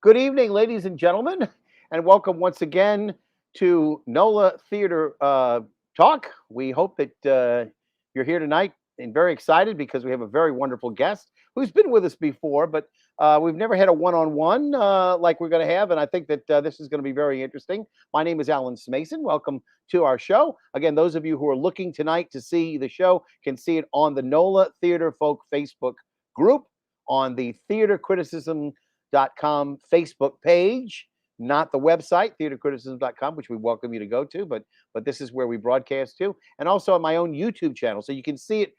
Good evening, ladies and gentlemen, and welcome once again to NOLA Theatre Talk. We hope that you're here tonight and very excited because we have a very wonderful guest who's been with us before, but we've never had a one-on-one like we're going to have, and I think that this is going to be very interesting. My name is Alan Smason. Welcome to our show. Again, those of you who are looking tonight to see the show can see it on the NOLA Theatre Folk Facebook group, on the theatercriticism.com Facebook page, not the website, theatercriticism.com, which we welcome you to go to, but this is where we broadcast to, and also on my own YouTube channel. So you can see it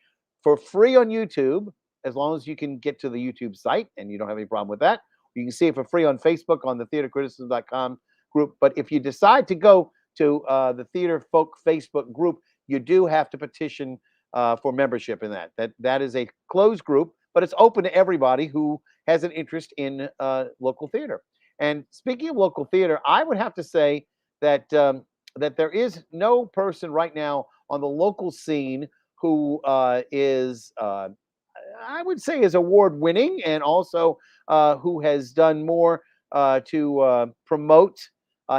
for free on YouTube, as long as you can get to the YouTube site, and you don't have any problem with that. You can see it for free on Facebook on the theatercriticism.com group. But if you decide to go to the Theater Folk Facebook group, you do have to petition for membership in that. That is a closed group, but it's open to everybody who has an interest in local theater. And speaking of local theater, I would have to say that that there is no person right now on the local scene who is, I would say, is award-winning, and also who has done more to promote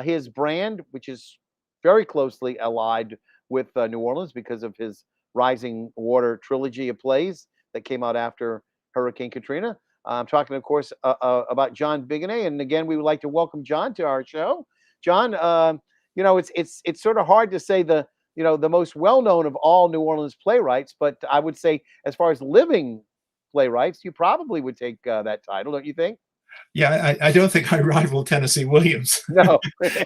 his brand, which is very closely allied with New Orleans because of his Rising Water trilogy of plays that came out after Hurricane Katrina. I'm talking, of course, about John Biguenet, and again, we would like to welcome John to our show. John, it's sort of hard to say the most well-known of all New Orleans playwrights, but I would say, as far as living playwrights, you probably would take that title, don't you think? Yeah, I don't think I rival Tennessee Williams. No, but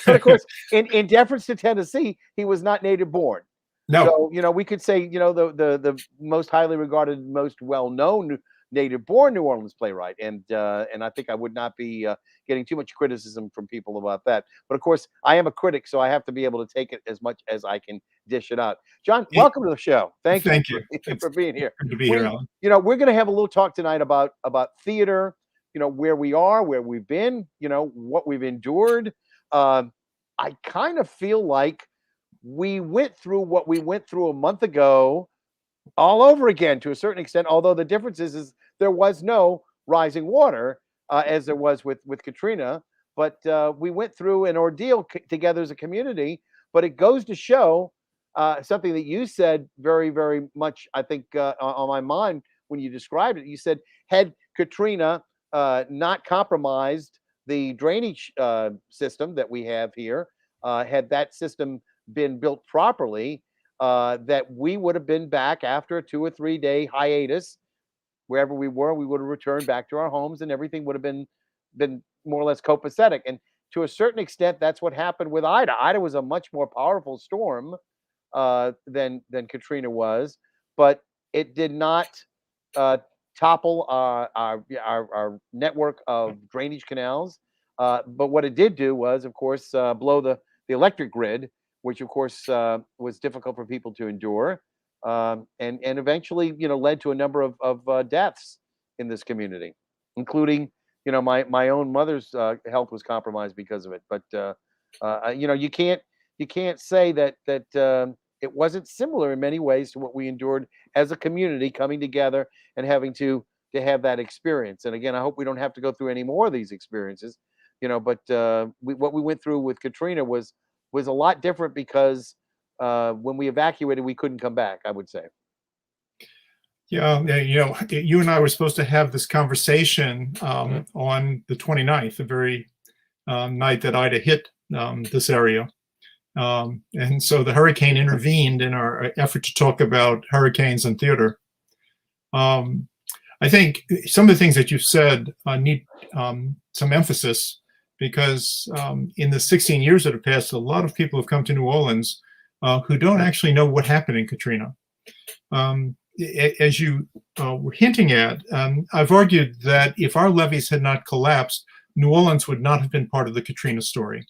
of course, in deference to Tennessee, he was not native born. No. So, we could say, the most highly regarded, most well-known native-born New Orleans playwright, and I think I would not be getting too much criticism from people about that. But of course, I am a critic, so I have to be able to take it as much as I can dish it out. John, welcome to the show. Thank you for being here. Good to be here, Alan. We're going to have a little talk tonight about theater. Where we are, where we've been. What we've endured. I kind of feel like we went through what we went through a month ago all over again to a certain extent, although the difference is there was no rising water as there was with Katrina, but we went through an ordeal together as a community. But it goes to show something that you said very, very much, I think, on my mind when you described it. You said, had Katrina not compromised the drainage system that we have here, had that system been built properly, that we would have been back after a 2 or 3 day hiatus. Wherever we were, we would have returned back to our homes, and everything would have been more or less copacetic. And to a certain extent, that's what happened with Ida. Ida was a much more powerful storm than Katrina was, but it did not topple our network of drainage canals. But what it did do was, of course, blow the electric grid, which of course was difficult for people to endure, and eventually, led to a number of deaths in this community, including, my own mother's health was compromised because of it. But you can't say that it wasn't similar in many ways to what we endured as a community coming together and having to have that experience. And again, I hope we don't have to go through any more of these experiences, but what we went through with Katrina was a lot different because when we evacuated, we couldn't come back, I would say. Yeah, you and I were supposed to have this conversation on the 29th, the very night that Ida hit this area. And so the hurricane intervened in our effort to talk about hurricanes and theater. I think some of the things that you've said need some emphasis, because in the 16 years that have passed, a lot of people have come to New Orleans who don't actually know what happened in Katrina. As you were hinting at, I've argued that if our levees had not collapsed, New Orleans would not have been part of the Katrina story.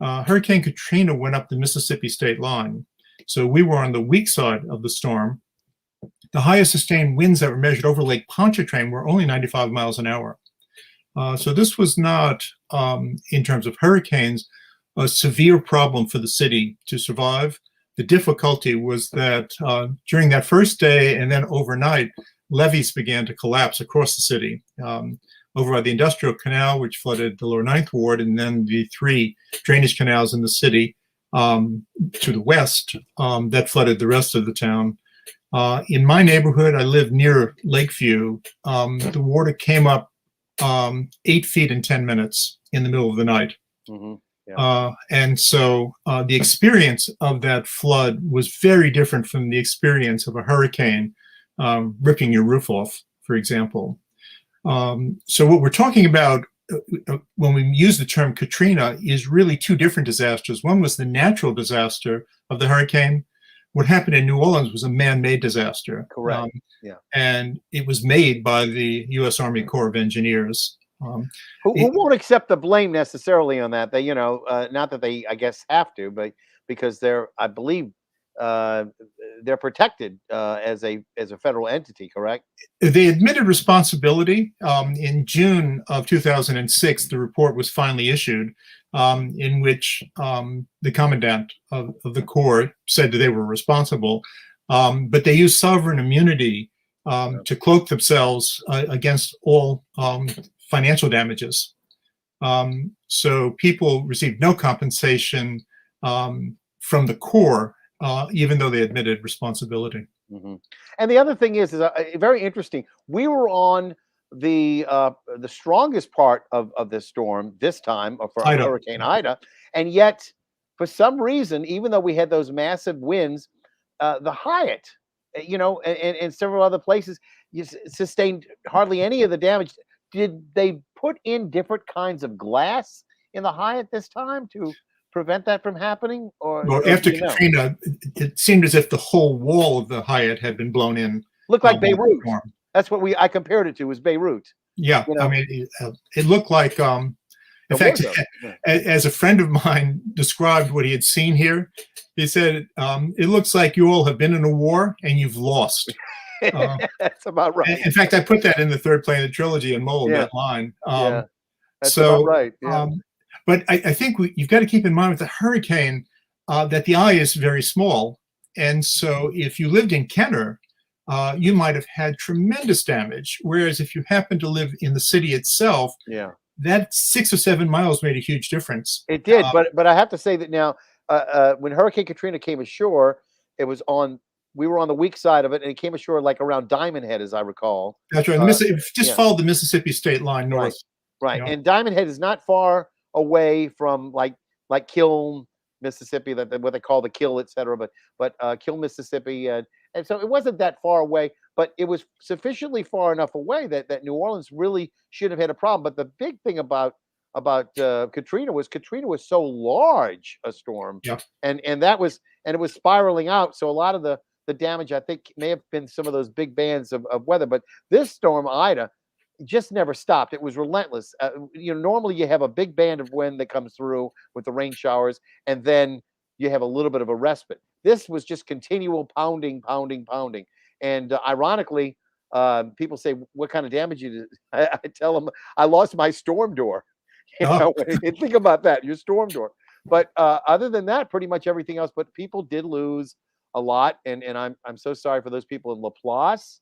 Hurricane Katrina went up the Mississippi state line, so we were on the weak side of the storm. The highest sustained winds that were measured over Lake Pontchartrain were only 95 miles an hour. So this was not, in terms of hurricanes, a severe problem for the city to survive. The difficulty was that during that first day and then overnight, levees began to collapse across the city. over by the Industrial Canal, which flooded the lower Ninth Ward, and then the 3 drainage canals in the city to the west that flooded the rest of the town. In my neighborhood, I live near Lakeview. The water came up 8 feet in 10 minutes in the middle of the night. Mm-hmm. Yeah. And so the experience of that flood was very different from the experience of a hurricane ripping your roof off, for example. So what we're talking about when we use the term Katrina is really 2 different disasters. One was the natural disaster of the hurricane. What happened in New Orleans was a man-made disaster. Correct. Yeah. And it was made by the U.S. Army Corps of Engineers. Who won't accept the blame necessarily on that? They, not that they, I guess, have to, but because they're, I believe, they're protected as a federal entity, correct? They admitted responsibility. In June of 2006, the report was finally issued, in which the commandant of the Corps said that they were responsible, but they used sovereign immunity to cloak themselves against all financial damages. So people received no compensation from the Corps, even though they admitted responsibility. Mm-hmm. And the other thing is very interesting. We were on the strongest part of this storm this time for Hurricane Ida, and yet for some reason, even though we had those massive winds, the Hyatt, and several other places, sustained hardly any of the damage. Did they put in different kinds of glass in the Hyatt this time to prevent that from happening? Well, after Katrina, it seemed as if the whole wall of the Hyatt had been blown in. Looked like Beirut. That's what I compared it to, was Beirut. Yeah, I mean, it looked like, in fact, as a friend of mine described what he had seen here, he said, it looks like you all have been in a war and you've lost. That's about right. In fact, I put that in the third play in the trilogy and mold that line. That's about right. Yeah. But I think you've got to keep in mind with the hurricane that the eye is very small. And so if you lived in Kenner, you might have had tremendous damage. Whereas if you happen to live in the city itself, that 6 or 7 miles made a huge difference. It did. But I have to say that now, when Hurricane Katrina came ashore, we were on the weak side of it, and it came ashore like around Diamond Head, as I recall. That's right. It just followed the Mississippi state line north. Right. And Diamond Head is not far away from like Kiln, Mississippi, what they call the Kill, etc. But Kill, Mississippi, and so it wasn't that far away, but it was sufficiently far enough away that New Orleans really shouldn't have had a problem. But the big thing about Katrina was so large a storm, and it was spiraling out. So a lot of the damage, I think, may have been some of those big bands of weather. But this storm, Ida, just never stopped. It was relentless. Normally you have a big band of wind that comes through with the rain showers, and then you have a little bit of a respite. This was just continual pounding. And ironically, people say, what kind of damage you did? I tell them, I lost my storm door. Think about that, your storm door. But other than that, pretty much everything else. But people did lose a lot, and I'm so sorry for those people in Laplace,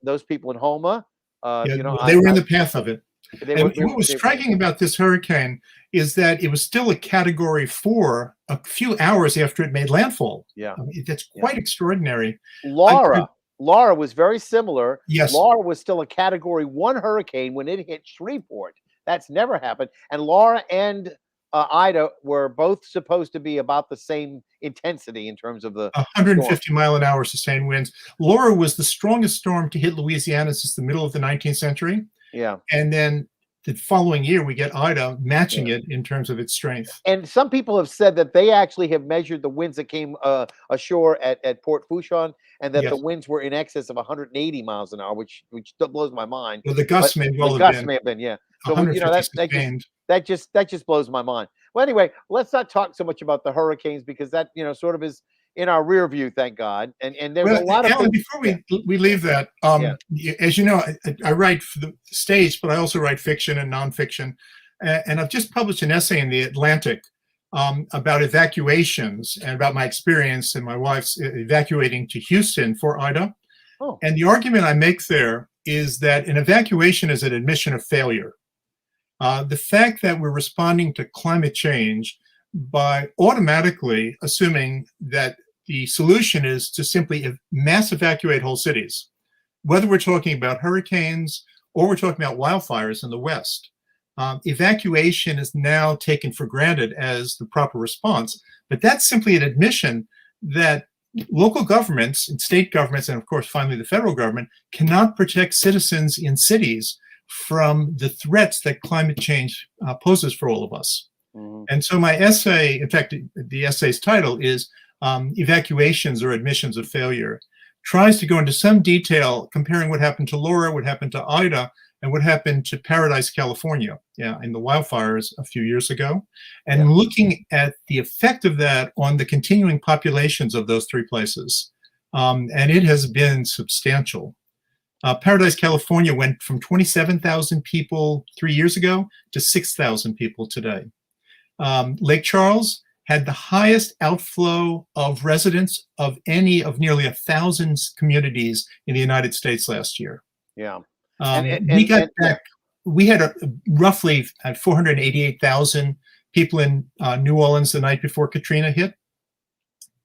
those people in Houma. They were in the path of it. What was striking about this hurricane is that it was still a Category 4 a few hours after it made landfall. I mean, that's quite extraordinary. Laura was very similar. Yes. Laura was still a Category 1 hurricane when it hit Shreveport. That's never happened. And Laura and Ida were both supposed to be about the same intensity in terms of the 150-mile-an-hour sustained winds. Laura was the strongest storm to hit Louisiana since the middle of the 19th century. Yeah. And then the following year, we get Ida matching it in terms of its strength. And some people have said that they actually have measured the winds that came ashore at Port Fourchon, and that the winds were in excess of 180 miles an hour, which blows my mind. Well, the gusts may have been. Yeah. So that just blows my mind. Well, anyway, let's not talk so much about the hurricanes, because that sort of is in our rear view, thank God. And there's a lot of Alan, before we leave that, as you know, I write for the stage, but I also write fiction and nonfiction. And I've just published an essay in the Atlantic about evacuations and about my experience and my wife's evacuating to Houston for Ida. Oh, And the argument I make there is that an evacuation is an admission of failure. The fact that we're responding to climate change by automatically assuming that the solution is to simply mass evacuate whole cities, whether we're talking about hurricanes or we're talking about wildfires in the West. Evacuation is now taken for granted as the proper response, but that's simply an admission that local governments and state governments, and of course, finally, the federal government, cannot protect citizens in cities from the threats that climate change poses for all of us. mm-hmm. And so my essay, in fact, the essay's title is Evacuations or Admissions of Failure, tries to go into some detail comparing what happened to Laura, what happened to Ida, and what happened to Paradise, California, in the wildfires a few years ago, and looking at the effect of that on the continuing populations of those three places. And it has been substantial. Paradise, California went from 27,000 people 3 years ago to 6,000 people today. Lake Charles had the highest outflow of residents of any of nearly 1,000 communities in the United States last year. Yeah. We had roughly 488,000 people in New Orleans the night before Katrina hit.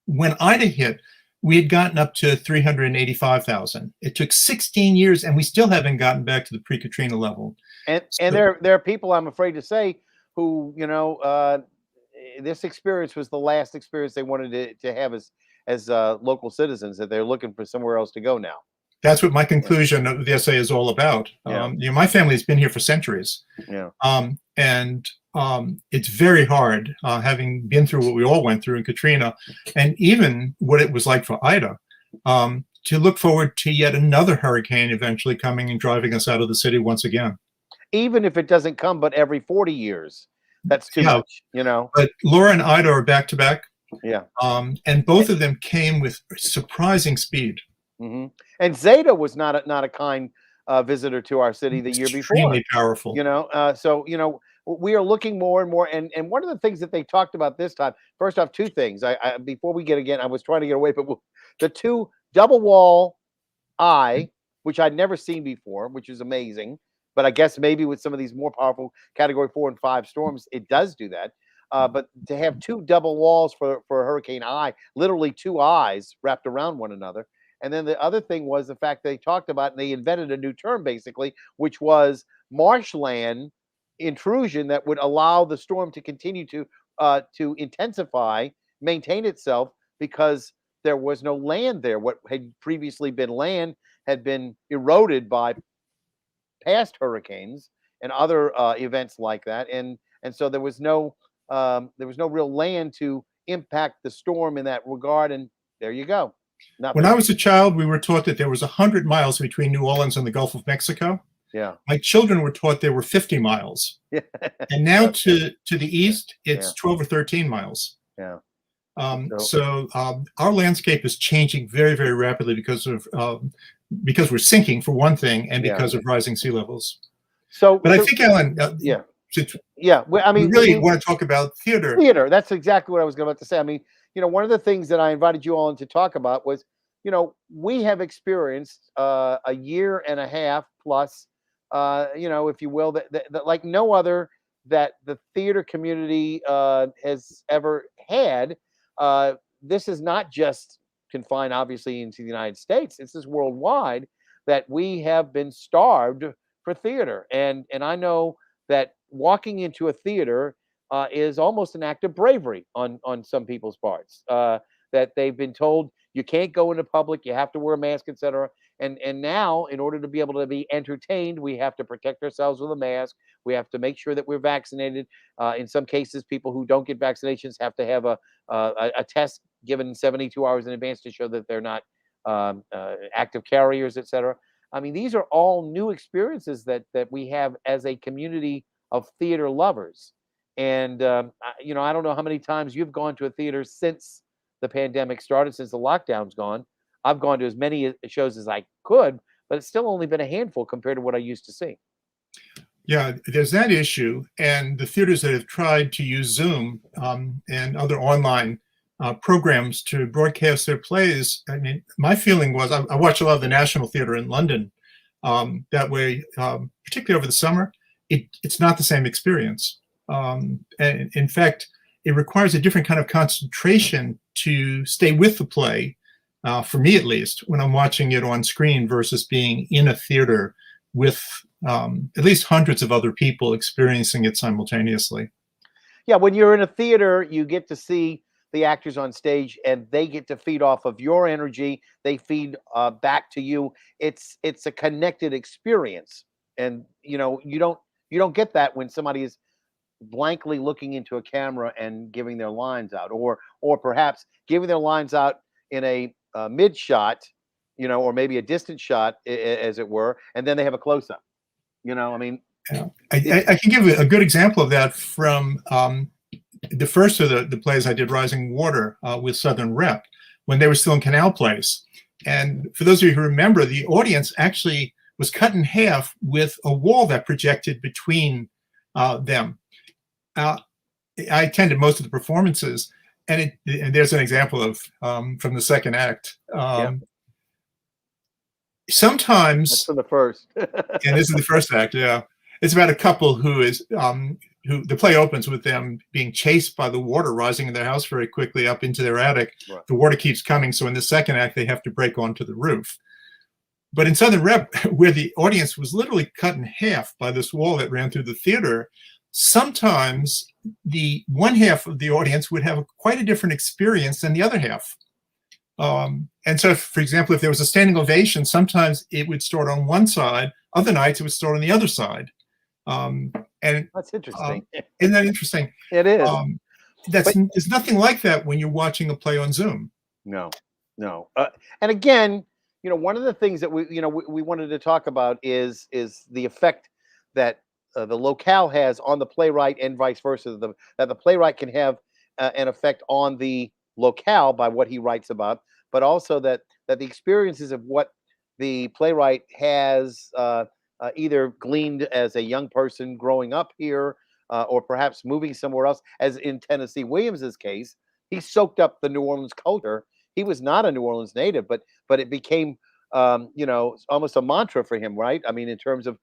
When Ida hit, we had gotten up to 385,000. It took 16 years, and we still haven't gotten back to the pre-Katrina level. And there are people, I'm afraid to say, who, this experience was the last experience they wanted to have as local citizens, that they're looking for somewhere else to go now. That's what my conclusion of the essay is all about. My family has been here for centuries. And it's very hard, having been through what we all went through in Katrina, and even what it was like for Ida, to look forward to yet another hurricane eventually coming and driving us out of the city once again. Even if it doesn't come but every 40 years, that's too much, But Laura and Ida are back to back. Yeah. And both of them came with surprising speed. Mm-hmm. And Zeta was not a kind visitor to our city the year before. Extremely powerful. So we are looking more and more. And one of the things that they talked about this time, first off, two things. I before we get again, I was trying to get away, but the two double wall eye, which I'd never seen before, which is amazing. But I guess maybe with some of these more powerful Category 4 and 5 storms, it does do that. But to have two double walls for Hurricane I, literally two eyes wrapped around one another. And then the other thing was the fact they talked about, and they invented a new term basically, which was marshland intrusion, that would allow the storm to continue to intensify, maintain itself, because there was no land there. What had previously been land had been eroded by past hurricanes and other events like that, and so there was no real land to impact the storm in that regard. And there you go. When I was a child, we were taught that there was 100 miles between New Orleans and the Gulf of Mexico. Yeah. My children were taught there were 50 miles. And now to the east, it's 12 or 13 miles. Yeah. So our landscape is changing very, very rapidly because we're sinking, for one thing, and because of rising sea levels. But I think, Alan, well, I mean, we really want to talk about theater. Theater. That's exactly what I was about to say. I mean, one of the things that I invited you all in to talk about was, we have experienced a year and a half plus, if you will, that like no other that the theater community has ever had. This is not just confined, obviously, into the United States. This is worldwide, that we have been starved for theater. And I know that walking into a theater is almost an act of bravery on some people's parts, that they've been told you can't go into public, you have to wear a mask, etc. And now, in order to be able to be entertained, we have to protect ourselves with a mask. We have to make sure that we're vaccinated. In some cases, people who don't get vaccinations have to have a test given 72 hours in advance to show that they're not active carriers, etc. I mean, these are all new experiences that we have as a community of theater lovers. And I don't know how many times you've gone to a theater since the pandemic started, since the lockdown's gone. I've gone to as many shows as I could, but it's still only been a handful compared to what I used to see. Yeah, there's that issue. And the theaters that have tried to use Zoom and other online programs to broadcast their plays. I mean, my feeling was I watched a lot of the National Theatre in London. That way, particularly over the summer, it's not the same experience. And in fact, it requires a different kind of concentration to stay with the play, for me at least, when I'm watching it on screen versus being in a theater with at least hundreds of other people experiencing it simultaneously. Yeah, when you're in a theater, you get to see the actors on stage, and they get to feed off of your energy. They feed back to you. It's a connected experience, and you don't get that when somebody is blankly looking into a camera and giving their lines out, or perhaps giving their lines out in a mid shot, or maybe a distant shot, as it were, and then they have a close up. I mean, yeah. I can give a good example of that from the first of the plays I did, Rising Water, with Southern Rep, when they were still in Canal Place. And for those of you who remember, the audience actually was cut in half with a wall that projected between them. I attended most of the performances, and there's an example of from the second act. Yeah. Sometimes that's for the first. and this is the first act. Yeah, it's about a couple who the play opens with them being chased by the water rising in their house very quickly up into their attic. Right. The water keeps coming, so in the second act they have to break onto the roof. But in Southern Rep, where the audience was literally cut in half by this wall that ran through the theater, sometimes the one half of the audience would have quite a different experience than the other half. And so, for example, if there was a standing ovation, sometimes it would start on one side. Other nights, it would start on the other side. And that's interesting. Isn't that interesting? It is. There's nothing like that when you're watching a play on Zoom. No. And again, one of the things that we wanted to talk about is the effect that the locale has on the playwright, and vice versa. That the playwright can have an effect on the locale by what he writes about, but also that the experiences of what the playwright has either gleaned as a young person growing up here, or perhaps moving somewhere else, as in Tennessee Williams's case. He soaked up the New Orleans culture. He was not a New Orleans native, but it became almost a mantra for him, right? I mean, in terms of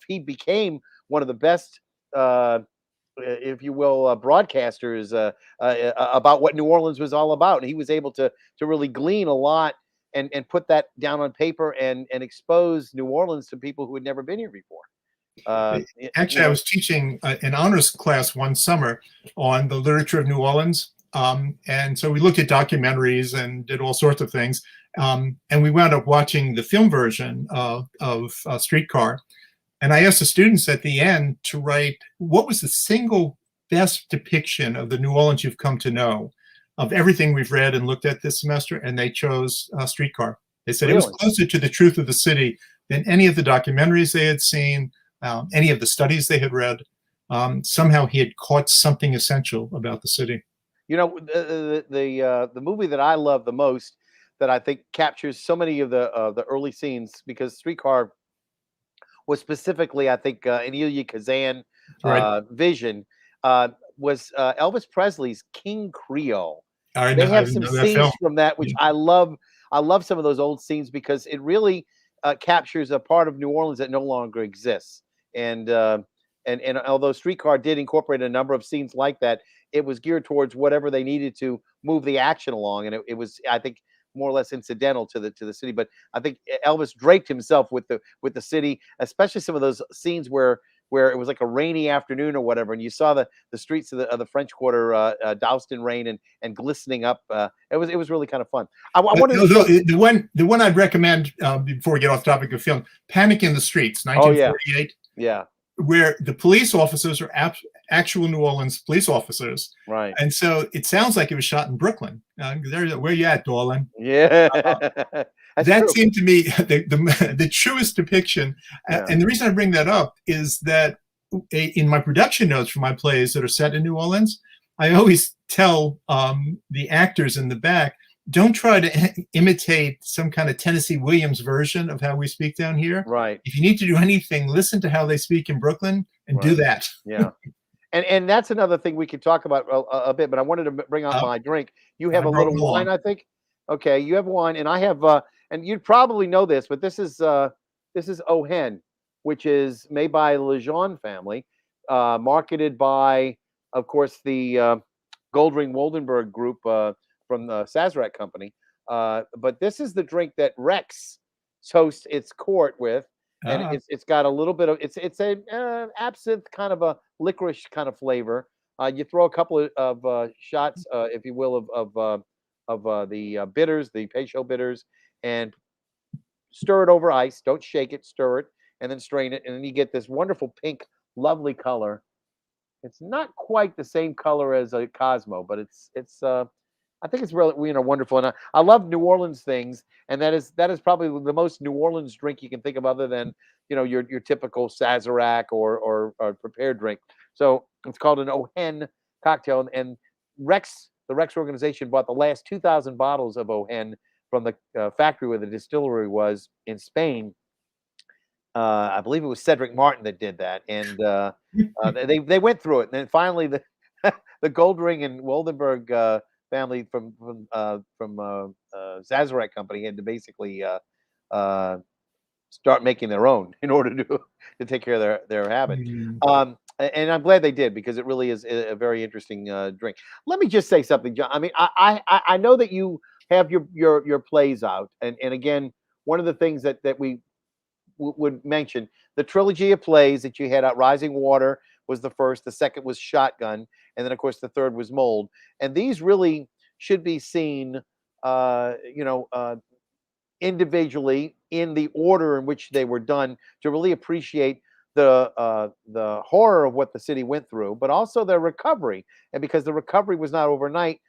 he became one of the best, if you will, broadcasters about what New Orleans was all about. And he was able to really glean a lot and put that down on paper and expose New Orleans to people who had never been here before. Actually, I was teaching an honors class one summer on the literature of New Orleans. And so we looked at documentaries and did all sorts of things. And we wound up watching the film version of Streetcar. And I asked the students at the end to write, what was the single best depiction of the New Orleans you've come to know, of everything we've read and looked at this semester? And they chose Streetcar. They said Really? It was closer to the truth of the city than any of the documentaries they had seen, any of the studies they had read. Somehow he had caught something essential about the city. The movie that I love the most, that I think captures so many of the early scenes, because Streetcar was specifically, I think, an Elia Kazan vision, was Elvis Presley's King Creole. They have some scenes from that, which I love. I love some of those old scenes because it really captures a part of New Orleans that no longer exists. And although Streetcar did incorporate a number of scenes like that, it was geared towards whatever they needed to move the action along, and it was, I think, more or less incidental to the city. But I think Elvis draped himself with the city, especially some of those scenes where it was like a rainy afternoon or whatever, and you saw the streets of the French Quarter doused in rain and glistening up. It was really kind of fun. The one I'd recommend before we get off the topic of film, Panic in the Streets, 1948. Yeah. Where the police officers are actual New Orleans police officers, right? And so it sounds like it was shot in Brooklyn. Where you at, Dolan? Yeah, that seemed to me the truest depiction. Yeah. And the reason I bring that up is that in my production notes for my plays that are set in New Orleans, I always tell the actors in the back, don't try to imitate some kind of Tennessee Williams version of how we speak down here. Right. If you need to do anything, listen to how they speak in Brooklyn and do that. Yeah. And that's another thing we could talk about a bit. But I wanted to bring up my drink. You have I a brought little it along. wine, I think. Okay, you have wine, and I have. And you'd probably know this, but this is Ohen, which is made by the Lejeune family, marketed by, of course, the Goldring Woldenberg group from the Sazerac company. But this is the drink that Rex toasts its court with, and Ah, it's got a little bit of it's a absinthe kind of a licorice kind of flavor. You throw a couple of shots, if you will, of the bitters, the Peychaud bitters, and stir it over ice. Don't shake it, stir it, and then strain it, and then you get this wonderful pink, lovely color. It's not quite the same color as a Cosmo, but it's I think it's really wonderful, and I love New Orleans things, and that is probably the most New Orleans drink you can think of, other than your typical Sazerac or prepared drink. So it's called an Ohen cocktail, and the Rex organization bought the last 2,000 bottles of Ohen from the factory where the distillery was in Spain. I believe it was Cedric Martin that did that, and they went through it, and then finally the the Goldring and Woldenberg family from Sazerac company had to basically uh, start making their own in order to take care of their habit. mm, And I'm glad they did, because it really is a very interesting drink. Let me just say something, John. I mean, I know that you have your plays out, and again, one of the things that we would mention, the trilogy of plays that you had out. Rising Water was the first, the second was Shotgun, and then of course the third was Mold. And these really should be seen, individually in the order in which they were done, to really appreciate the horror of what the city went through, but also their recovery. And because the recovery was not overnight,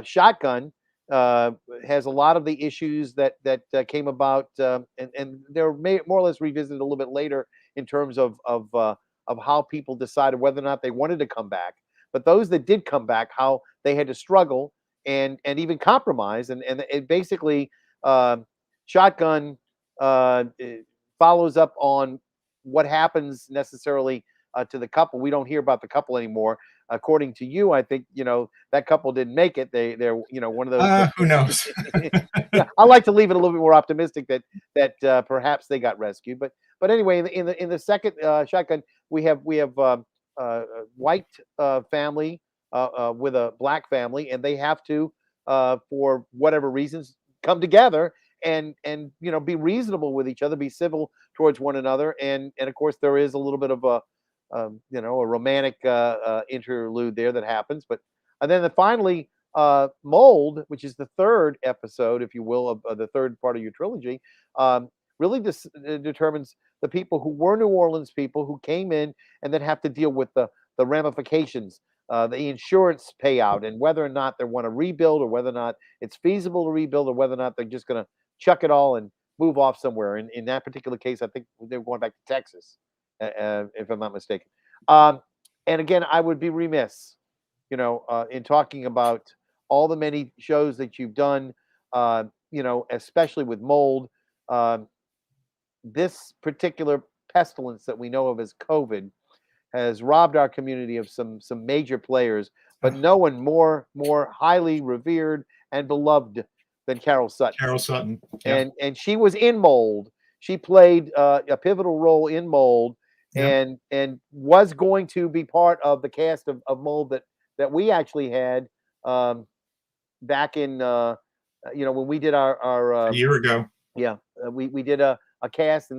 Shotgun uh, has a lot of the issues that came about, and they're more or less revisited a little bit later in terms of how people decided whether or not they wanted to come back. But those that did come back, how they had to struggle and even compromise, and it basically, uh, Shotgun follows up on what happens necessarily to the couple. We don't hear about the couple anymore. According to you, I think that couple didn't make it. They're one of those who knows? yeah, I like to leave it a little bit more optimistic that perhaps they got rescued. But anyway, in the second Shotgun, we have white family with a black family, and they have to, for whatever reasons, come together and be reasonable with each other, be civil towards one another, and of course there is a little bit of a romantic interlude there that happens. But and then finally, Mold, which is the third episode, if you will, of the third part of your trilogy, um, really determines the people who were New Orleans people who came in and then have to deal with the ramifications, the insurance payout, and whether or not they want to rebuild, or whether or not it's feasible to rebuild, or whether or not they're just going to chuck it all and move off somewhere. In that particular case, I think they were going back to Texas, if I'm not mistaken. Um, and again, I would be remiss, in talking about all the many shows that you've done, especially with Mold. Um, this particular pestilence that we know of as COVID has robbed our community of some major players, but no one more highly revered and beloved than Carol Sutton. Carol Sutton. Yeah. And she was in Mold. She played a pivotal role in Mold, Yeah. and was going to be part of the cast of Mold that we actually had, back in when we did our A year ago. yeah, we did a cast,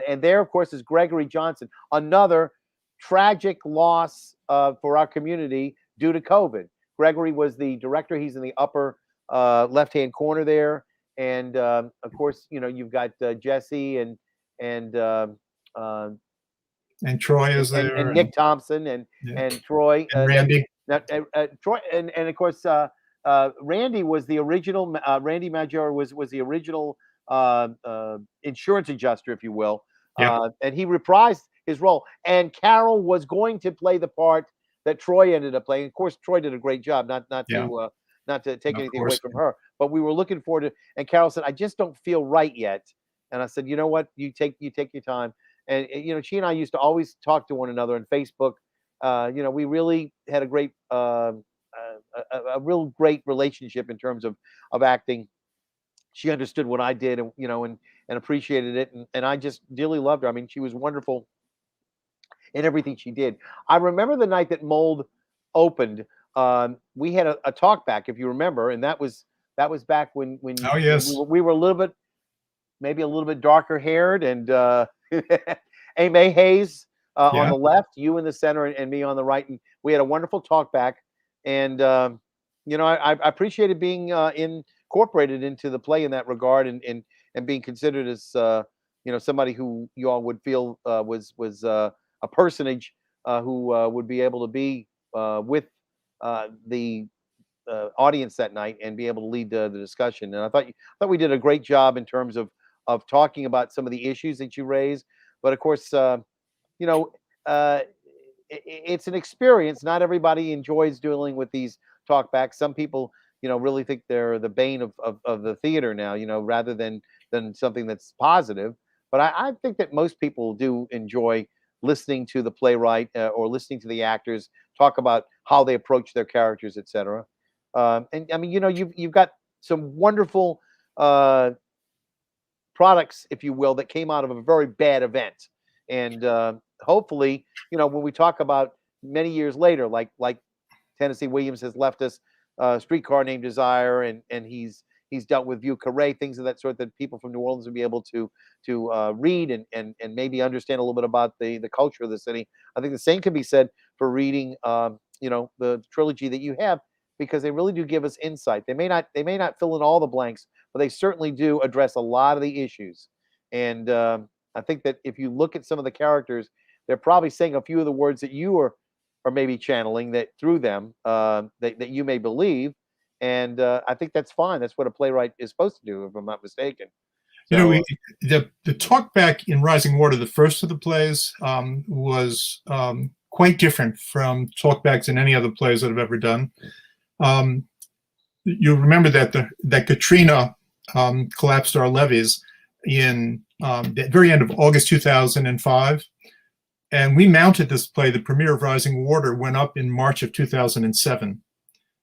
and there of course is Gregory Johnson, another tragic loss for our community due to COVID. Gregory was the director. He's in the upper left-hand corner there, and of course you've got Jesse and And Troy is and, there. and Nick Thompson Yeah. and Troy And Randy. Troy, and of course Randy was the original. Randy Major was the original insurance adjuster, if you will, Yeah. and he reprised his role. And Carol was going to play the part that Troy ended up playing. Of course, Troy did a great job. Yeah. Not to take Of anything away course. from her, but we were looking forward to. And Carol said, "I just don't feel right yet." And I said, "You know what? You take your time." And she and I used to always talk to one another on Facebook, We really had a great, a real great relationship in terms of acting. She understood what I did, and appreciated it, and I just dearly loved her. I mean, she was wonderful in everything she did. I remember the night that Mold opened. We had a talk back, if you remember, and that was back when Oh, yes. we were a little bit, maybe a little bit darker haired, and Amy Hayes on Yeah. the left, you in the center, and me on the right, and we had a wonderful talk back. And I appreciated being incorporated into the play in that regard, and being considered as somebody who you all would feel was a personage who would be able to be with the audience that night and be able to lead the discussion. And I thought we did a great job in terms of talking about some of the issues that you raised. But of course, you know, it's an experience. Not everybody enjoys dealing with these talkbacks. Some people, really think they're the bane of the theater now, rather than something that's positive. But I think that most people do enjoy listening to the playwright or listening to the actors talk about how they approach their characters, etc. And I mean, you've got some wonderful products, if you will, that came out of a very bad event. And hopefully, when we talk about many years later, like Tennessee Williams has left us, Streetcar Named Desire, and he's dealt with Vieux Carré, things of that sort that people from New Orleans will be able to read and maybe understand a little bit about the culture of the city. I think the same can be said for reading, the trilogy that you have, because they really do give us insight. They may not fill in all the blanks, but they certainly do address a lot of the issues. And I think that if you look at some of the characters, they're probably saying a few of the words that you are maybe channeling that through them, that you may believe. And I think that's fine. That's what a playwright is supposed to do, if I'm not mistaken. So, The talk back in Rising Water, the first of the plays, was quite different from talkbacks in any other plays that I've ever done. You remember that Katrina collapsed our levees in the very end of August 2005, and we mounted this play. The premiere of Rising Water went up in March of 2007,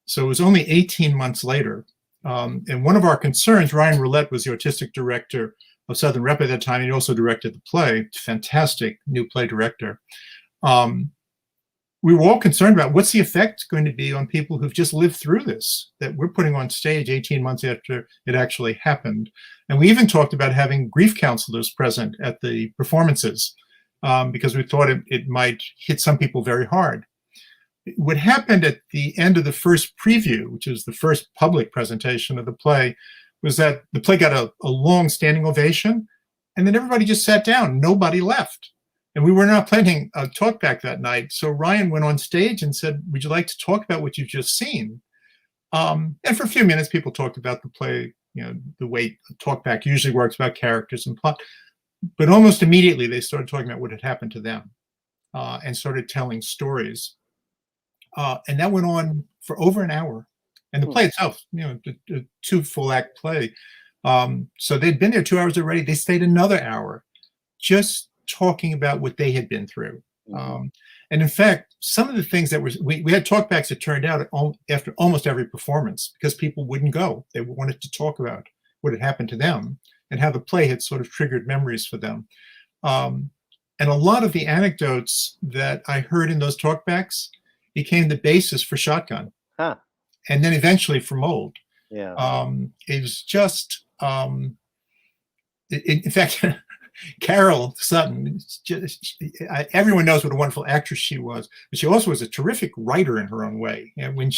so it was only 18 months later. And one of our concerns, Ryan Roulette was the artistic director of Southern Rep at that time. He also directed the play. Fantastic new play director. We were all concerned about what's the effect going to be on people who've just lived through this, that we're putting on stage 18 months after it actually happened. And we even talked about having grief counselors present at the performances, because we thought it might hit some people very hard. What happened at the end of the first preview, which is the first public presentation of the play, was that the play got a long standing ovation, and then everybody just sat down. Nobody left. And we were not planning a talk back that night. So Ryan went on stage and said, "Would you like to talk about what you've just seen?" And for a few minutes, people talked about the play, the way talk back usually works, about characters and plot. But almost immediately, they started talking about what had happened to them, and started telling stories. And that went on for over an hour. And the play itself, a 2 full act play. So they'd been there 2 hours already. They stayed another hour just talking about what they had been through. And in fact, some of the things that we had talkbacks that turned out after almost every performance, because people wouldn't go. They wanted to talk about what had happened to them and how the play had sort of triggered memories for them. And a lot of the anecdotes that I heard in those talkbacks became the basis for Shotgun. Huh. And then eventually for Mold. Yeah. It was just, in fact, Carol Sutton, everyone knows what a wonderful actress she was, but she also was a terrific writer in her own way. And when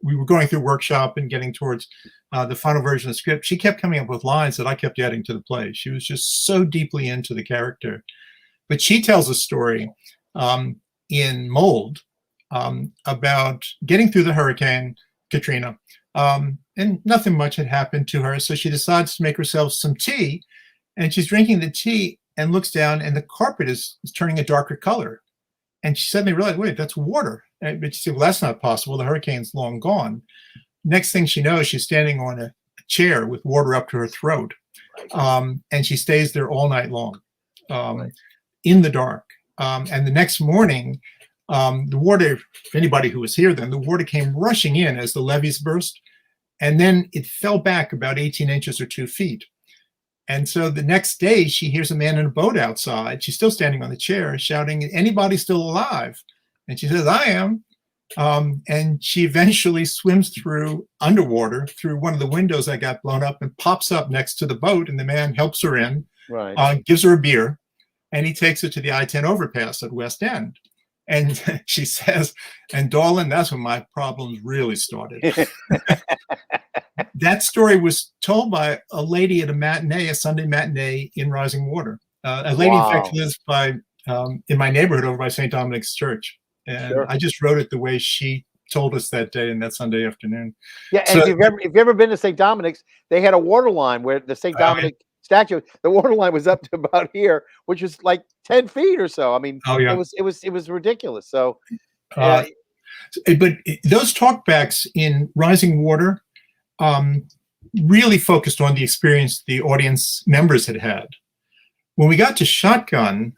we were going through workshop and getting towards the final version of the script, she kept coming up with lines that I kept adding to the play. She was just so deeply into the character. But she tells a story in Mold about getting through the hurricane, Katrina, and nothing much had happened to her. So she decides to make herself some tea, and she's drinking the tea and looks down, and the carpet is turning a darker color. And she suddenly realized, wait, that's water. But she said, well, that's not possible. The hurricane's long gone. Next thing she knows, she's standing on a chair with water up to her throat. And she stays there all night long, in the dark. And the next morning, the water, if anybody who was here then, the water came rushing in as the levees burst, and then it fell back about 18 inches or 2 feet. And so the next day, she hears a man in a boat outside. She's still standing on the chair, shouting, "Anybody still alive?" And she says, "I am." And she eventually swims through underwater through one of the windows that got blown up and pops up next to the boat. And the man helps her in, gives her a beer, and he takes her to the I-10 overpass at West End. And she says, "And darling, that's when my problems really started." That story was told by a lady at a matinee, a Sunday matinee in Rising Water. A lady, in fact, lives in my neighborhood over by St. Dominic's Church. And I just wrote it the way she told us that day and that Sunday afternoon. Yeah, and so, if you've ever been to St. Dominic's, they had a water line where the St. Dominic statue, the water line was up to about here, which was like 10 feet or so. I mean, it was ridiculous. So, but those talkbacks in Rising Water really focused on the experience the audience members had had. When we got to Shotgun,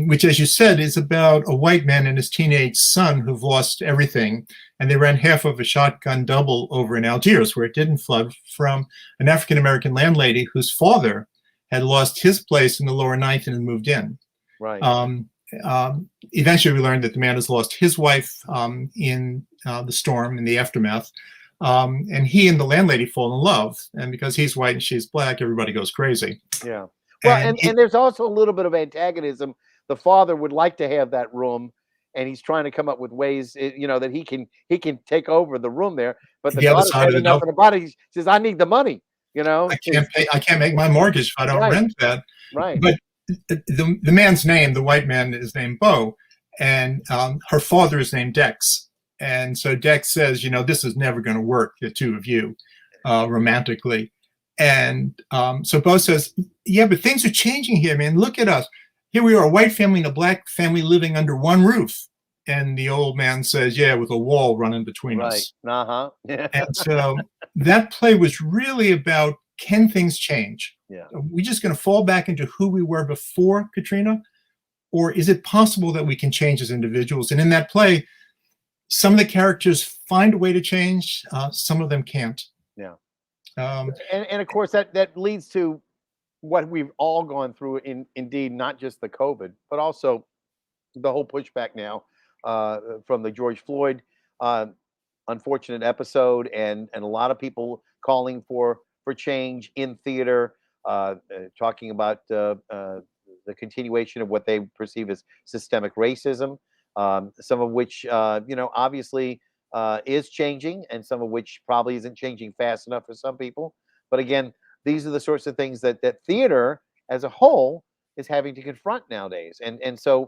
which, as you said, is about a white man and his teenage son who've lost everything, and they ran half of a shotgun double over in Algiers, where it didn't flood, from an African-American landlady whose father had lost his place in the lower ninth and had moved in. Right. Eventually, we learned that the man has lost his wife in the storm, in the aftermath, and he and the landlady fall in love. And because he's white and she's black, everybody goes crazy. Yeah. Well, and there's also a little bit of antagonism. The father would like to have that room, and he's trying to come up with ways, that he can take over the room there. But the daughter says nothing about it. He says, "I need the money." I can't make my mortgage if I don't rent that. Right. But the man's name, the white man, is named Bo, and her father is named Dex. And so Dex says, "This is never going to work, the two of you, romantically." And so Bo says, "Yeah, but things are changing here, man. Look at us. Here we are, a white family and a black family living under one roof." And the old man says, "Yeah, with a wall running between us." Uh-huh. And so that play was really about, can things change? Yeah. Are we just going to fall back into who we were before Katrina? Or is it possible that we can change as individuals? And in that play, some of the characters find a way to change. Some of them can't. Yeah. And of course, that leads to what we've all gone through, indeed, not just the COVID, but also the whole pushback now from the George Floyd unfortunate episode, and a lot of people calling for change in theater, talking about the continuation of what they perceive as systemic racism, some of which obviously is changing, and some of which probably isn't changing fast enough for some people. But again, these are the sorts of things that theater as a whole is having to confront nowadays. And so,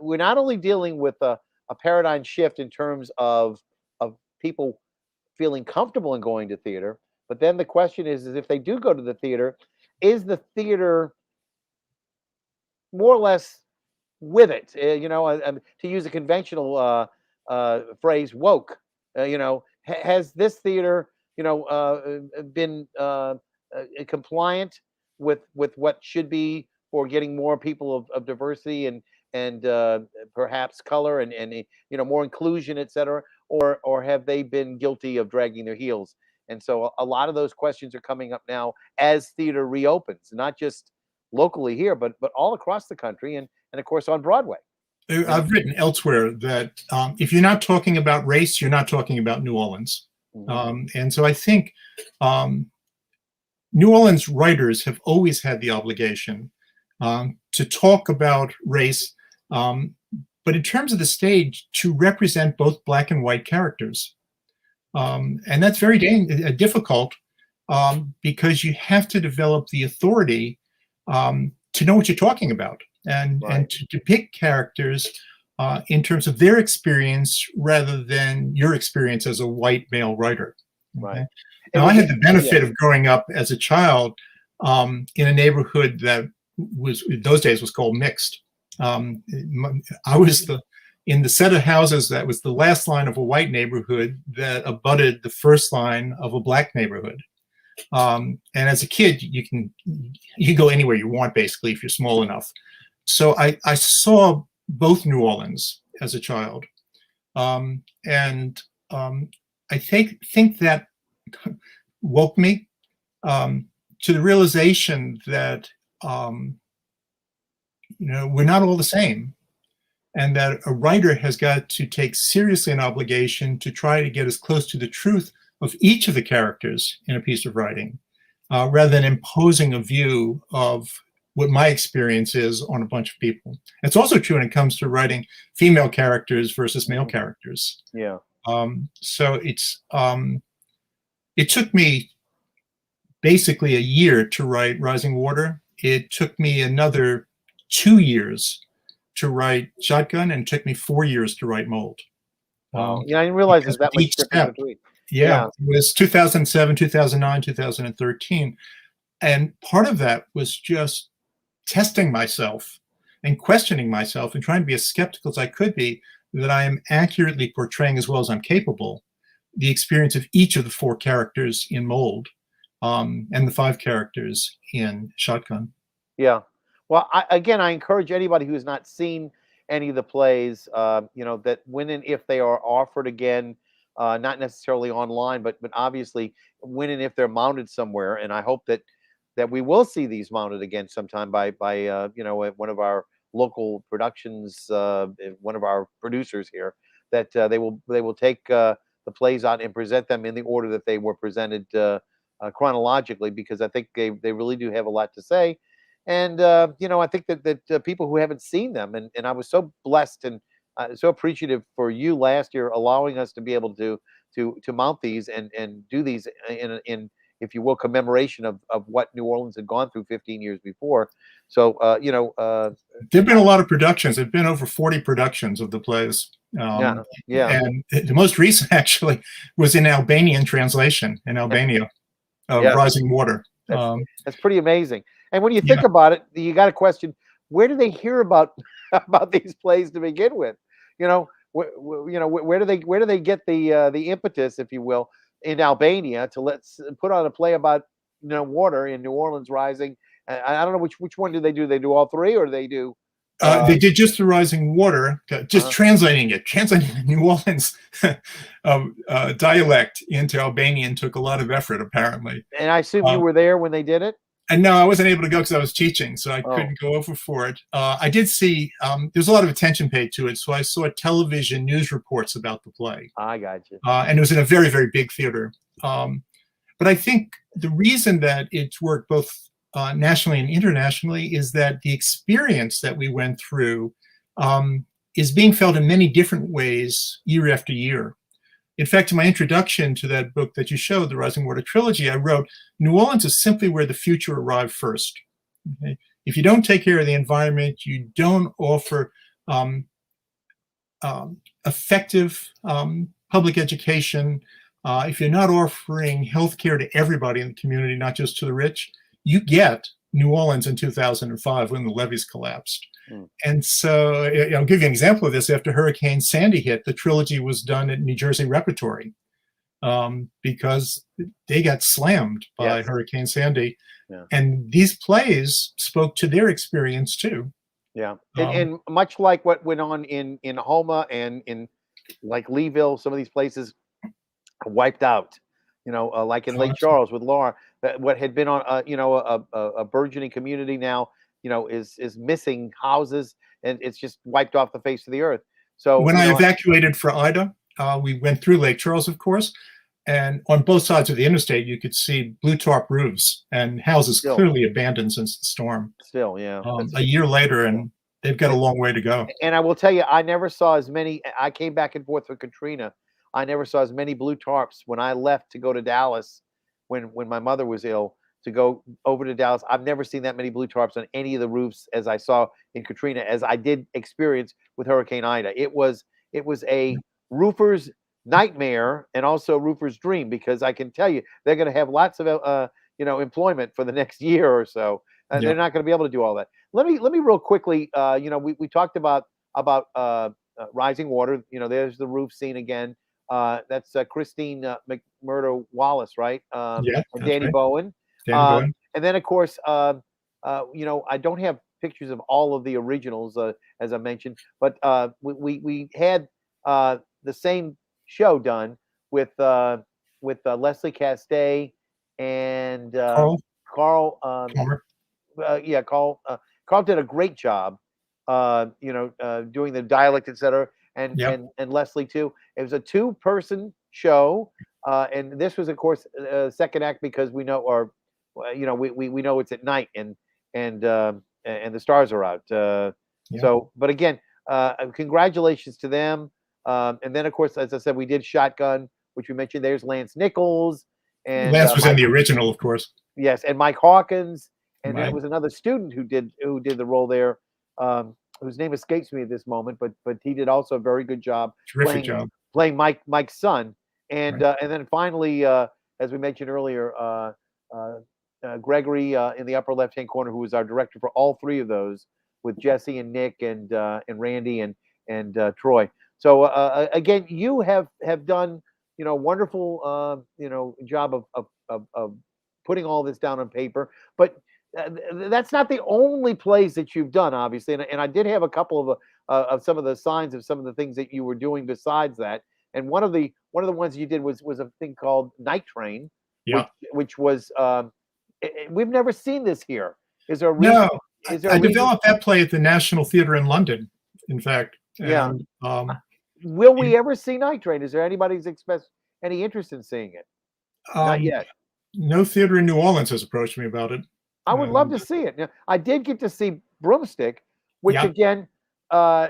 we're not only dealing with a paradigm shift in terms of people feeling comfortable in going to theater, but then the question is if they do go to the theater, is the theater more or less with it? To use a conventional phrase, woke. Has this theater, been compliant with what should be for getting more people of diversity and perhaps color and more inclusion, et cetera, or have they been guilty of dragging their heels? And so a lot of those questions are coming up now as theater reopens, not just locally here, but all across the country, and of course on Broadway. I've written elsewhere that if you're not talking about race, you're not talking about New Orleans. Mm-hmm. And so I think New Orleans writers have always had the obligation to talk about race, but in terms of the stage, to represent both black and white characters. And that's very difficult because you have to develop the authority to know what you're talking about, and to depict characters in terms of their experience rather than your experience as a white male writer. Right. Okay? Now, I had the benefit of growing up as a child in a neighborhood that was, in those days, was called mixed. I was in the set of houses that was the last line of a white neighborhood that abutted the first line of a black neighborhood. And as a kid, you can go anywhere you want, basically, if you're small enough. So I saw both New Orleans as a child. And I think that woke me to the realization that we're not all the same, and that a writer has got to take seriously an obligation to try to get as close to the truth of each of the characters in a piece of writing, rather than imposing a view of what my experience is on a bunch of people. It's also true when it comes to writing female characters versus male characters. Yeah. So it took me basically a year to write Rising Water. It took me another 2 years to write Shotgun, and it took me 4 years to write Mold. Wow. I didn't realize there's that much difference between. Yeah, it was 2007, 2009, 2013. And part of that was just testing myself and questioning myself and trying to be as skeptical as I could be that I am accurately portraying, as well as I'm capable, the experience of each of the 4 characters in Mold, and the 5 characters in Shotgun. Yeah. Well, I encourage anybody who has not seen any of the plays, that when and if they are offered again, not necessarily online, but obviously when and if they're mounted somewhere, and I hope that we will see these mounted again sometime by one of our local productions, one of our producers here, that they will take the plays out and present them in the order that they were presented chronologically, because I think they really do have a lot to say. And I think that people who haven't seen them, and I was so blessed and so appreciative for you last year allowing us to be able to mount these and do these in if you will, commemoration of what New Orleans had gone through 15 years before. So there've been a lot of productions. There've been over 40 productions of the plays. Yeah. And the most recent actually was in Albanian translation in Albania of Rising Water. That's pretty amazing. And when you think about it, you got to question, where do they hear about these plays to begin with? Where do they get the impetus, if you will, in Albania to let's put on a play about water in New Orleans Rising? I don't know which one do they do. They do all 3, or do they do? They did just the Rising Water, just translating the New Orleans dialect into Albanian took a lot of effort, apparently. And I assume you were there when they did it? And no, I wasn't able to go because I was teaching, so I couldn't go over for it. I did see, there's a lot of attention paid to it, so I saw television news reports about the play. I got you. And it was in a very, very big theater. But I think the reason that it's worked both nationally and internationally is that the experience that we went through is being felt in many different ways year after year. In fact, in my introduction to that book that you showed, the Rising Water Trilogy, I wrote, New Orleans is simply where the future arrived first. Okay? If you don't take care of the environment, you don't offer effective public education, if you're not offering healthcare to everybody in the community, not just to the rich, you get New Orleans in 2005 when the levees collapsed. And so I'll give you an example of this. After Hurricane Sandy hit, the Trilogy was done at New Jersey Repertory because they got slammed by Hurricane Sandy. And these plays spoke to their experience too. Yeah. And much like what went on in Homa and in like Leeville, some of these places wiped out, like in Lake Charles with Laura, what had been on, a burgeoning community now, is missing houses, and it's just wiped off the face of the earth. So when I evacuated for Ida, we went through Lake Charles, of course, and on both sides of the interstate, you could see blue tarp roofs and houses clearly abandoned since the storm. Still, yeah. A year later, and they've got a long way to go. And I will tell you, I never saw as many. I came back and forth with Katrina. I never saw as many blue tarps when I left to go to Dallas when my mother was ill, to go over to Dallas. I've never seen that many blue tarps on any of the roofs as I saw in Katrina, as I did experience with Hurricane Ida. It was a roofer's nightmare and also a roofer's dream, because I can tell you they're going to have lots of employment for the next year or so. They're not going to be able to do all that. Let me real quickly. We talked about Rising Water. There's the roof scene again. That's Christine McMurdo Wallace, right? And Danny Bowen. And then, of course, I don't have pictures of all of the originals, as I mentioned. But we had the same show done with Leslie Castay and Carl Carl. Palmer. Yeah, Carl. Carl did a great job. Doing the dialect, etc. And Yep. and Leslie too. It was a two-person show, and this was, of course, second act because we know, or we know it's at night, and the stars are out. Yep. So, but again, congratulations to them. And then, of course, as I said, we did Shotgun, which we mentioned. There's Lance Nichols, and Lance was in the original, of course. yes, and Mike Hawkins, and Right. there was another student who did the role there, whose name escapes me at this moment, but he did also a very good job Terrific job. playing Mike's son, and Right. and then finally, as we mentioned earlier, Gregory in the upper left-hand corner, who was our director for all three of those, with Jesse and Nick and Randy and Troy. So again, you have done wonderful job of putting all this down on paper, but that's not the only plays that you've done, obviously. And I did have a couple of some of the signs of some of the things that you were doing besides that. And one of the ones you did was a thing called Night Train, Yeah. which was we've never seen this here. Is there a reason? No, Is there I a reason? developed that play at the National Theatre in London, in fact. Yeah. And, Will we ever see Night Train? Is there anybody who's expressed any interest in seeing it? Not yet. No theater in New Orleans has approached me about it. I would love to see it. Now, I did get to see Broomstick, which Yeah. again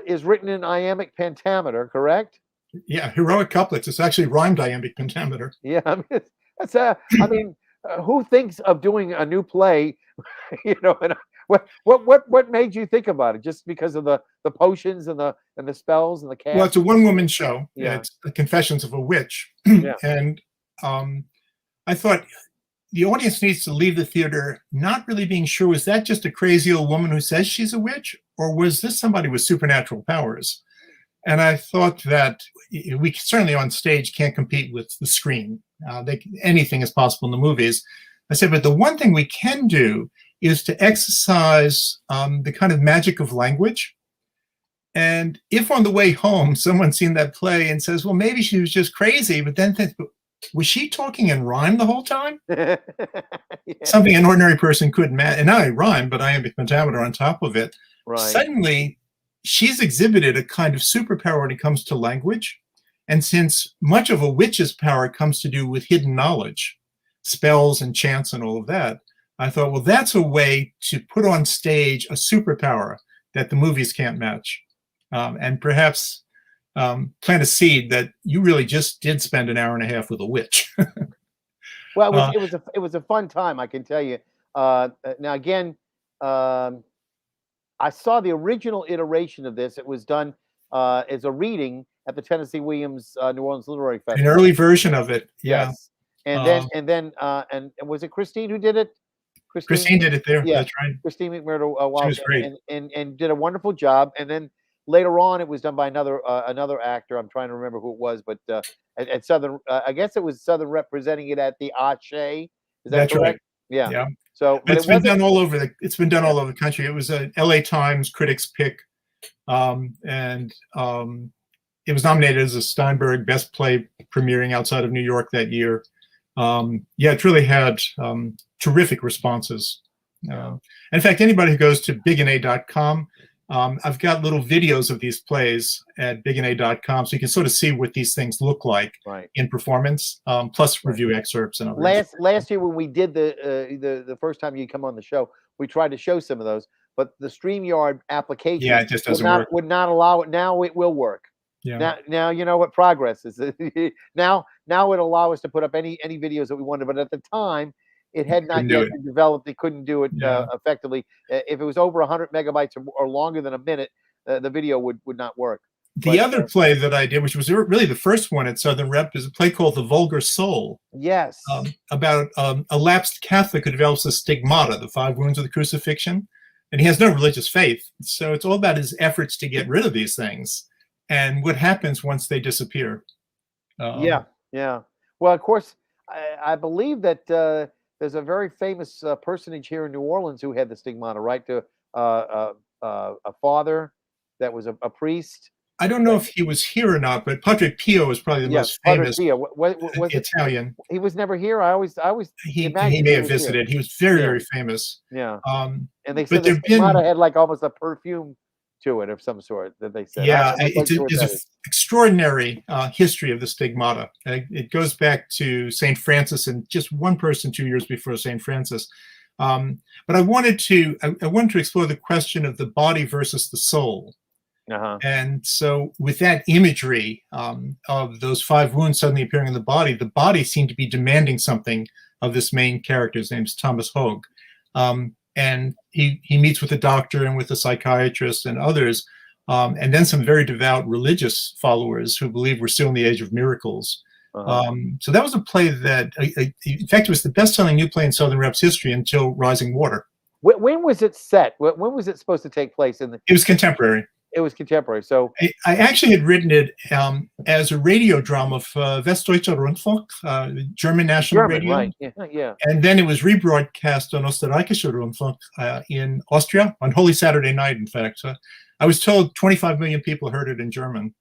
is written in iambic pentameter, correct? Yeah, heroic couplets. It's actually rhymed iambic pentameter. Yeah, I mean, that's I mean, who thinks of doing a new play? And what made you think about it? Just because of the potions and the spells and the cast? Well, it's a one-woman show. Yeah. It's the Confessions of a Witch. Yeah. And I thought the audience needs to leave the theater not really being sure, was that just a crazy old woman who says she's a witch? Or was this somebody with supernatural powers? And I thought that we certainly on stage can't compete with the screen. Anything is possible in the movies. I said, but the one thing we can do is to exercise the kind of magic of language. And if on the way home, someone's seen that play and says, well, maybe she was just crazy, but then thinks, was she talking in rhyme the whole time? Yeah. Something an ordinary person couldn't manage. And not only rhyme, but iambic pentameter on top of it. Right. Suddenly, she's exhibited a kind of superpower when it comes to language. And since much of a witch's power comes to do with hidden knowledge, spells and chants and all of that, I thought, well, that's a way to put on stage a superpower that the movies can't match. And perhaps plant a seed that you really just did spend an hour and a half with a witch. Well, it was a fun time, I can tell you. Now again, I saw the original iteration of this. It was done as a reading at the Tennessee Williams New Orleans Literary Festival. An early version of it. Yeah. Yes. And then was it Christine who did it? Christine did it there. Yeah. That's right. Christine McMurdo. She was great. And did a wonderful job. And then later on, it was done by another actor. I'm trying to remember who it was, but at Southern, I guess it was Southern representing it at the Ache. Is that That's correct? right. Yeah. Yeah. So but it's been done all over all over the country. It was a LA Times critics pick, and it was nominated as a Steinberg Best Play premiering outside of New York that year. Yeah, it really had terrific responses. In fact, anybody who goes to biguenet.com, I've got little videos of these plays at biguenet.com, so you can sort of see what these things look like in performance, plus review excerpts and other. Last year when we did the first time you come on the show, we tried to show some of those, but the StreamYard application it just doesn't work. Would not allow it. Now it will work. Yeah. Now you know what progress is. now it allow us to put up any videos that we wanted, but at the time it had not yet been developed. They couldn't do it effectively. If it was over 100 megabytes or longer than a minute, the video would not work. The other play that I did, which was really the first one at Southern Rep, is a play called The Vulgar Soul. Yes. About a lapsed Catholic who develops the stigmata, the 5 wounds of the crucifixion. And he has no religious faith. So it's all about his efforts to get rid of these things and what happens once they disappear. Yeah. Well, of course, I believe that there's a very famous personage here in New Orleans who had the stigmata, right? a father that was a priest. I don't know if he was here or not, but Padre Pio is probably the Yes, most Padre famous Pio. Was it? Italian. He was never here. I always He imagined may he have was here. visited. He was very, Yeah. very famous. Yeah. And they But said the there've been, Stigmata had like almost a perfume to it of some sort that they said. yeah, I'm not quite sure what it's that an is. extraordinary history of the Stigmata. It goes back to St. Francis and just one person 2 years before St. Francis. But I wanted to explore the question of the body versus the soul. Uh-huh. And so with that imagery of those 5 wounds suddenly appearing in the body seemed to be demanding something of this main character. His name's Thomas Hoag. And he meets with a doctor and with a psychiatrist and others, and then some very devout religious followers who believe we're still in the age of miracles. Uh-huh. So that was a play that, in fact, it was the best-selling new play in Southern Rep's history until Rising Water. When was it set? When was it supposed to take place? It was contemporary. It was contemporary. So I actually had written it as a radio drama for Westdeutscher Rundfunk, German national radio. Right? Yeah. And then it was rebroadcast on Österreichischer Rundfunk in Austria on Holy Saturday night, in fact. I was told 25 million people heard it in German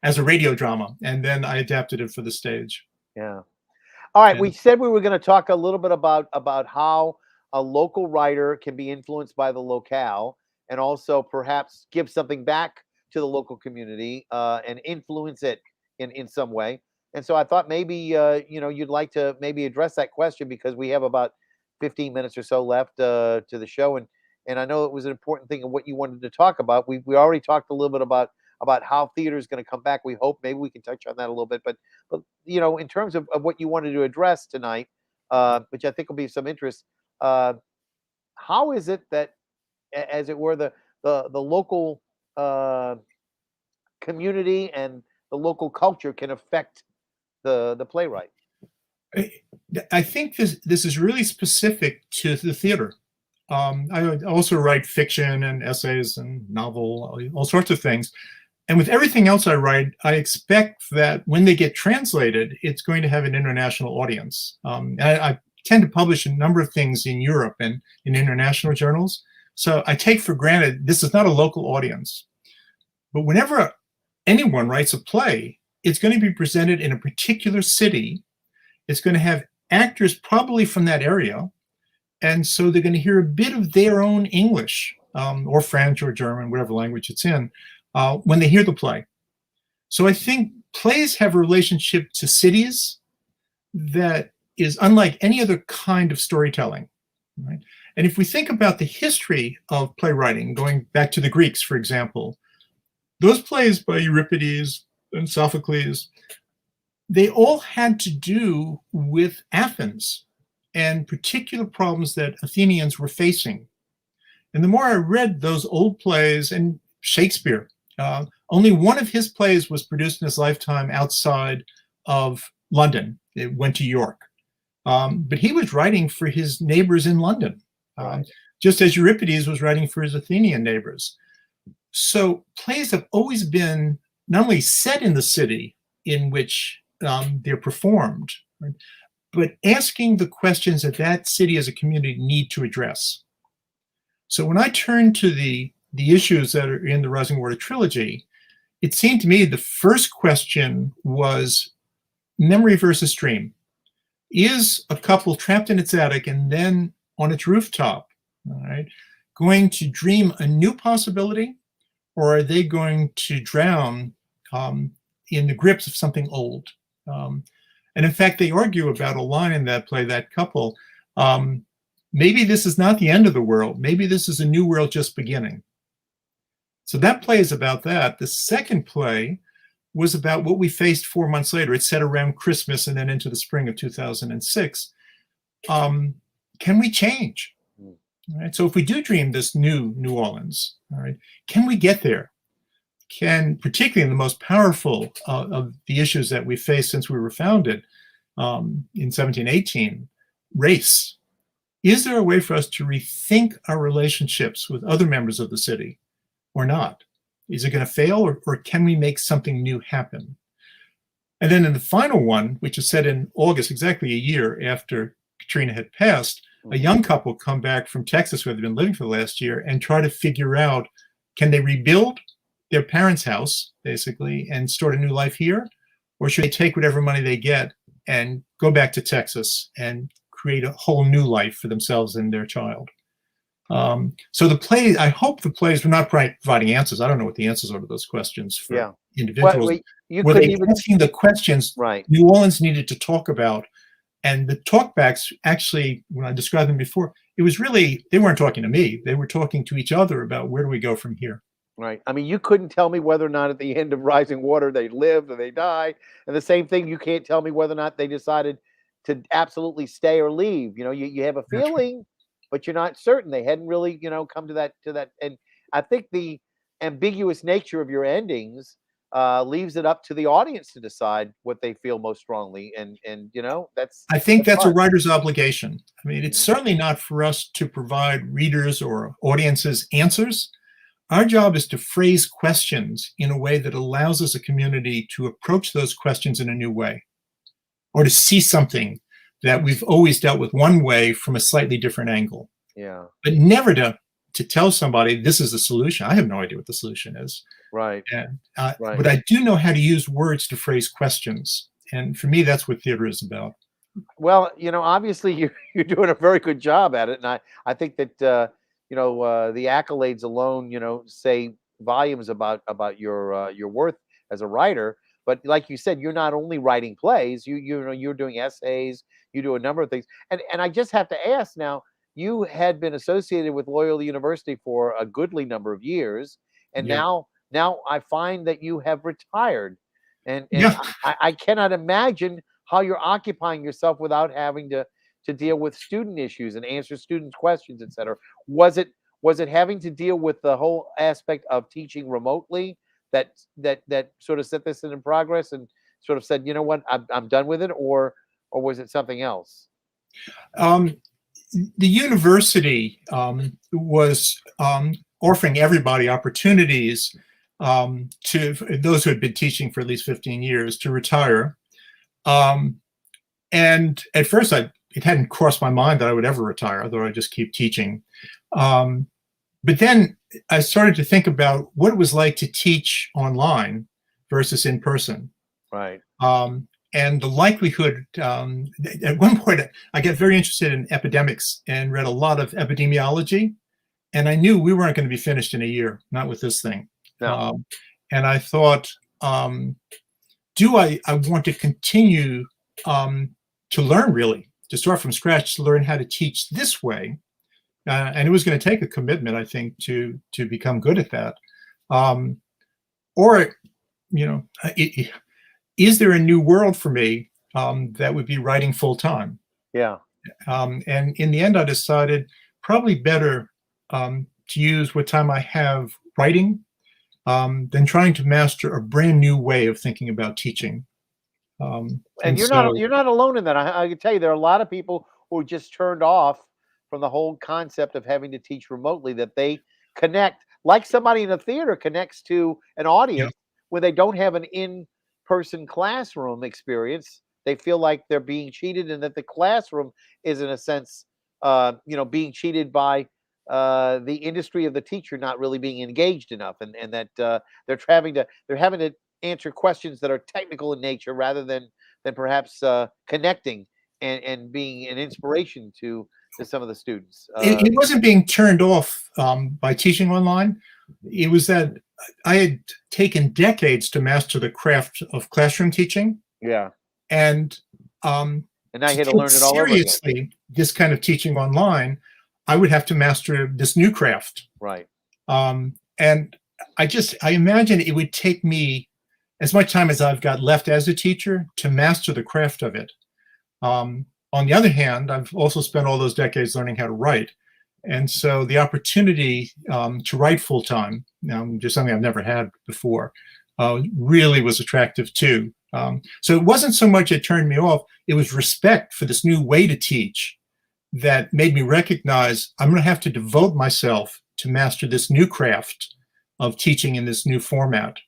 as a radio drama, and then I adapted it for the stage. Yeah. All right. And we said we were going to talk a little bit about how a local writer can be influenced by the locale, and also perhaps give something back to the local community and influence it in some way. And so I thought maybe you'd like to maybe address that question, because we have about 15 minutes or so left to the show, and I know it was an important thing of what you wanted to talk about. We already talked a little bit about how theater is going to come back. We hope maybe we can touch on that a little bit, but in terms of what you wanted to address tonight, which I think will be of some interest. How is it that, as it were, the local community and the local culture can affect the playwright? I think this is really specific to the theater. I also write fiction and essays and novel, all sorts of things. And with everything else I write, I expect that when they get translated, it's going to have an international audience. I tend to publish a number of things in Europe and in international journals. So I take for granted this is not a local audience. But whenever anyone writes a play, it's going to be presented in a particular city. It's going to have actors probably from that area. And so they're going to hear a bit of their own English or French or German, whatever language it's in, when they hear the play. So I think plays have a relationship to cities that is unlike any other kind of storytelling. Right? And if we think about the history of playwriting, going back to the Greeks, for example, those plays by Euripides and Sophocles, they all had to do with Athens and particular problems that Athenians were facing. And the more I read those old plays, and Shakespeare, only one of his plays was produced in his lifetime outside of London. It went to York. But he was writing for his neighbors in London, just as Euripides was writing for his Athenian neighbors. So plays have always been not only set in the city in which they're performed, right, but asking the questions that that city as a community need to address. So when I turn to the issues that are in the Rising Water trilogy, it seemed to me the first question was memory versus dream. Is a couple trapped in its attic and then on its rooftop, all right, going to dream a new possibility, or are they going to drown in the grips of something old? And in fact, they argue about a line in that play, that couple, maybe this is not the end of the world. Maybe this is a new world just beginning. So that play is about that. The second play was about what we faced 4 months later. It's set around Christmas and then into the spring of 2006. Can we change? All right. So if we do dream this new New Orleans, all right, can we get there? Can, particularly in the most powerful of the issues that we faced since we were founded in 1718, race. Is there a way for us to rethink our relationships with other members of the city or not? Is it going to fail, or can we make something new happen? And then in the final one, which is set in August, exactly a year after Katrina had passed, a young couple come back from Texas where they've been living for the last year and try to figure out, can they rebuild their parents' house, basically, and start a new life here? Or should they take whatever money they get and go back to Texas and create a whole new life for themselves and their child? So the play, I hope the plays were not providing answers. I don't know what the answers are to those questions for individuals. Well, you were couldn't they even asking the questions right. New Orleans needed to talk about? And the talkbacks, actually, when I described them before, it was really, they weren't talking to me. They were talking to each other about where do we go from here. Right. I mean, you couldn't tell me whether or not at the end of Rising Water they lived or they died. And the same thing, you can't tell me whether or not they decided to absolutely stay or leave. You know, you have a feeling, but you're not certain. They hadn't really, come to that. And I think the ambiguous nature of your endings leaves it up to the audience to decide what they feel most strongly. And that's. I think that's a fun. writer's obligation. I mean, it's certainly not for us to provide readers or audiences answers. Our job is to phrase questions in a way that allows us a community to approach those questions in a new way, or to see something that we've always dealt with one way from a slightly different angle. Yeah. But never to tell somebody this is the solution. I have no idea what the solution is. Right. And, right. But I do know how to use words to phrase questions. And for me, that's what theater is about. Well, obviously you're doing a very good job at it. And I think that, the accolades alone, say volumes about your worth as a writer. But like you said, you're not only writing plays, you're doing essays, you do a number of things. And I just have to ask now, you had been associated with Loyola University for a goodly number of years, and now I find that you have retired. And I cannot imagine how you're occupying yourself without having to deal with student issues and answer students' questions, et cetera. Was it having to deal with the whole aspect of teaching remotely that sort of set this in progress and sort of said, you know what, I'm done with it, or was it something else? The university was offering everybody opportunities to those who had been teaching for at least 15 years to retire. And at first, it hadn't crossed my mind that I would ever retire. I thought I'd just keep teaching. But then I started to think about what it was like to teach online versus in person. Right. And the likelihood, at one point, I got very interested in epidemics and read a lot of epidemiology. And I knew we weren't going to be finished in a year, not with this thing. No. And I thought, do I want to continue to learn, really, to start from scratch, to learn how to teach this way? And it was going to take a commitment, I think, to become good at that. Or, is there a new world for me that would be writing full time? Yeah. And in the end, I decided probably better to use what time I have writing than trying to master a brand new way of thinking about teaching. And you're not alone in that. I can tell you there are a lot of people who just turned off from the whole concept of having to teach remotely, that they connect like somebody in a theater connects to an audience when they don't have an in-person classroom experience. They feel like they're being cheated, and that the classroom is, in a sense, being cheated by the industry of the teacher not really being engaged enough, and that they're having to answer questions that are technical in nature rather than perhaps connecting and being an inspiration to some of the students. It wasn't being turned off by teaching online. It was that I had taken decades to master the craft of classroom teaching. Yeah. And now you had to learn it all over again. Seriously, this kind of teaching online, I would have to master this new craft. Right. And I imagine it would take me as much time as I've got left as a teacher to master the craft of it. On the other hand, I've also spent all those decades learning how to write. And so the opportunity to write full time, just something I've never had before, really was attractive too. So it wasn't so much it turned me off, it was respect for this new way to teach that made me recognize I'm going to have to devote myself to master this new craft of teaching in this new format.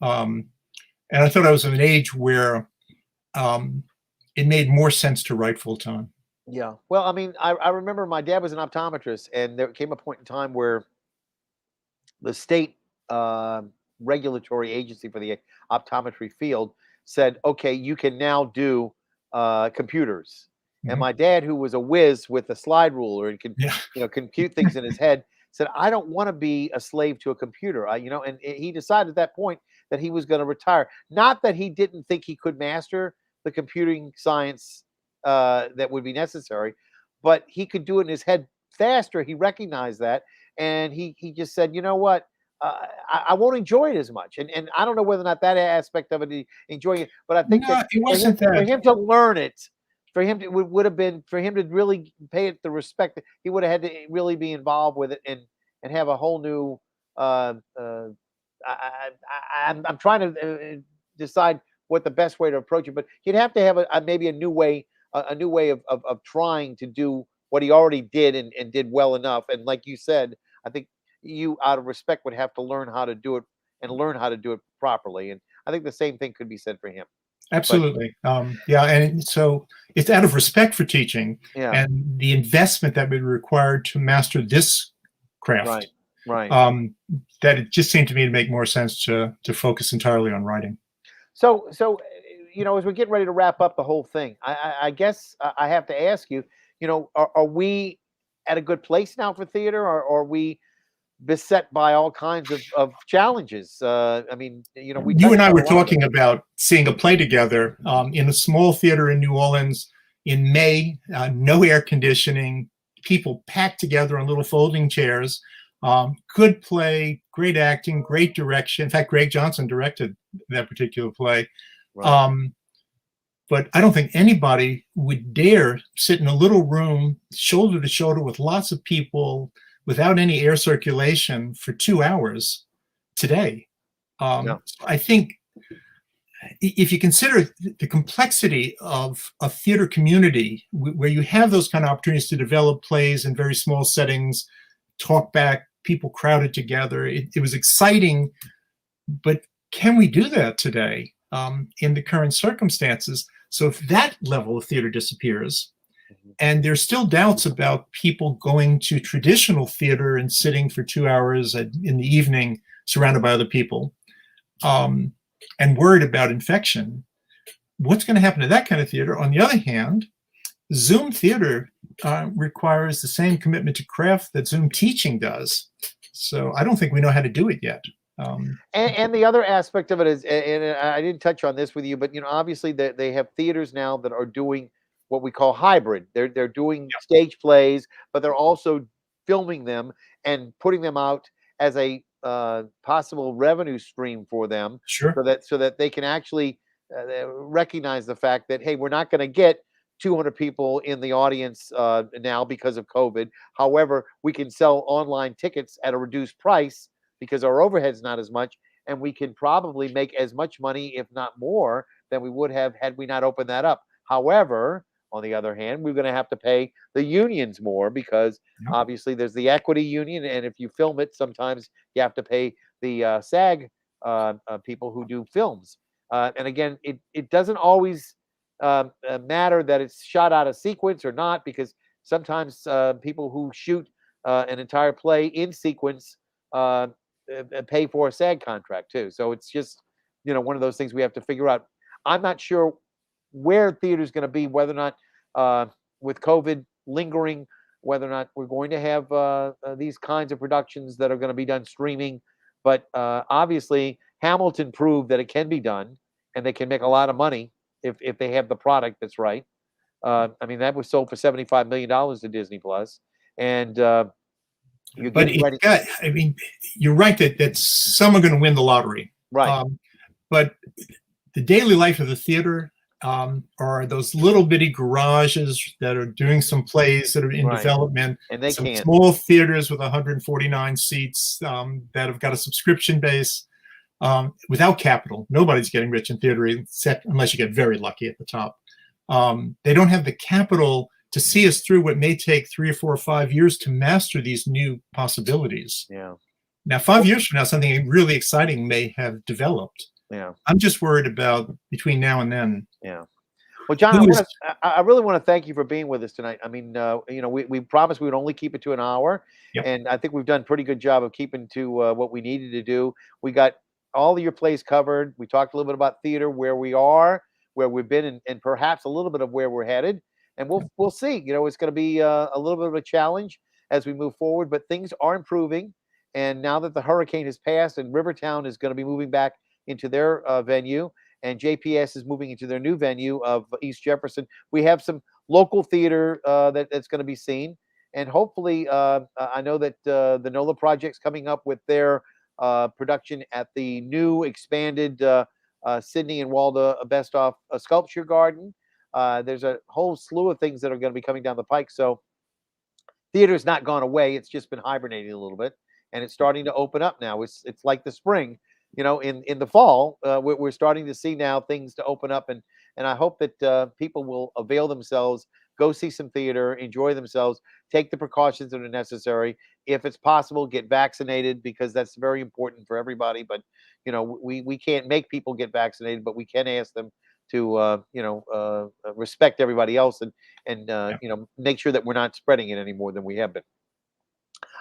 And And I thought I was of an age where it made more sense to write full time. Yeah. Well, I mean, I remember my dad was an optometrist, and there came a point in time where the state regulatory agency for the optometry field said, okay, you can now do computers. And Mhm. my dad, who was a whiz with a slide ruler and can, Yeah. compute things in his head, said, I don't want to be a slave to a computer. And he decided at that point that he was going to retire. Not that he didn't think he could master the computing science that would be necessary, but he could do it in his head faster. He recognized that, and he just said, you know what? I won't enjoy it as much, and I don't know whether or not that aspect of it, enjoying it, but I think that No, it wasn't for that. him to learn it, for him to would have been for him to really pay it the respect that he would have had to really be involved with it and have a whole new. I'm trying to decide what the best way to approach it, but he'd have to have maybe a new way, a new way of trying to do what he already did and did well enough. And like you said, I think you, out of respect, would have to learn how to do it and learn how to do it properly. And I think the same thing could be said for him. But Absolutely. Yeah, and so it's out of respect for teaching yeah, and the investment that would be required to master this right, craft, right. that it just seemed to me to make more sense to focus entirely on writing. So as we're getting ready to wrap up the whole thing, I guess I have to ask you, are we at a good place now for theater, or are we beset by all kinds of challenges? I mean, we You and touched I on a were lot of it. talking about seeing a play together in a small theater in New Orleans in May, no air conditioning, people packed together on little folding chairs. Good play, great acting, great direction. In fact, Greg Johnson directed that particular play. Right. Um, but I don't think anybody would dare sit in a little room, shoulder to shoulder with lots of people, without any air circulation for 2 hours today. Yeah. I think if you consider the complexity of a theater community where you have those kind of opportunities to develop plays in very small settings, talk back, people crowded together, it was exciting. But can we do that today in the current circumstances? So if that level of theater disappears, Mhm. and there's still doubts about people going to traditional theater and sitting for 2 hours in the evening surrounded by other people, and worried about infection, what's going to happen to that kind of theater? On the other hand, Zoom theater requires the same commitment to craft that Zoom teaching does. So I don't think we know how to do it yet. And the other aspect of it is, and I didn't touch on this with you, but obviously they have theaters now that are doing what we call hybrid. They're doing stage plays, but they're also filming them and putting them out as a possible revenue stream for them, Sure. so that they can actually recognize the fact that, hey, we're not going to get 200 people in the audience now because of COVID. However, we can sell online tickets at a reduced price because our overhead's not as much, and we can probably make as much money, if not more, than we would have had we not opened that up. However, on the other hand, we're going to have to pay the unions more because Yep. obviously there's the equity union, and if you film it, sometimes you have to pay the SAG people who do films. And again, it doesn't always matter that it's shot out of sequence or not, because sometimes people who shoot an entire play in sequence uh, pay for a SAG contract too. So it's just one of those things we have to figure out. I'm not sure where theater is going to be, whether or not with COVID lingering, whether or not we're going to have these kinds of productions that are going to be done streaming. But obviously, Hamilton proved that it can be done, and they can make a lot of money if they have the product that's right. I mean, that was sold for $75 million to Disney Plus, and you're But getting it's ready. got, I mean, you're right that some are going to win the lottery. Right. But the daily life of the theater are those little bitty garages that are doing some plays that are in Right. development, And they some can't. small theaters with 149 seats that have got a subscription base without capital. Nobody's getting rich in theater except unless you get very lucky at the top. They don't have the capital to see us through what may take 3 or 4 or 5 years to master these new possibilities. Yeah. Now, 5 years from now, something really exciting may have developed. Yeah. I'm just worried about between now and then. Yeah. Well, John, Who is I really want to thank you for being with us tonight. I mean, we promised we would only keep it to an hour, Yep. and I think we've done a pretty good job of keeping to what we needed to do. We got all of your plays covered. We talked a little bit about theater, where we are, where we've been, and perhaps a little bit of where we're headed. And we'll see. It's going to be a little bit of a challenge as we move forward, but things are improving. And now that the hurricane has passed, and Rivertown is going to be moving back into their venue, and JPS is moving into their new venue of East Jefferson. We have some local theater that's going to be seen, and hopefully, I know that the NOLA project's coming up with their production at the new expanded Sydney and Walda Bestoff Sculpture Garden. There's a whole slew of things that are going to be coming down the pike. So theater's not gone away; it's just been hibernating a little bit, and it's starting to open up now. It's like the spring. In the fall, we're starting to see now things to open up, and I hope that people will avail themselves, go see some theater, enjoy themselves, take the precautions that are necessary. If it's possible, get vaccinated, because that's very important for everybody. But we can't make people get vaccinated, but we can ask them to respect everybody else, and Yeah. make sure that we're not spreading it any more than we have been.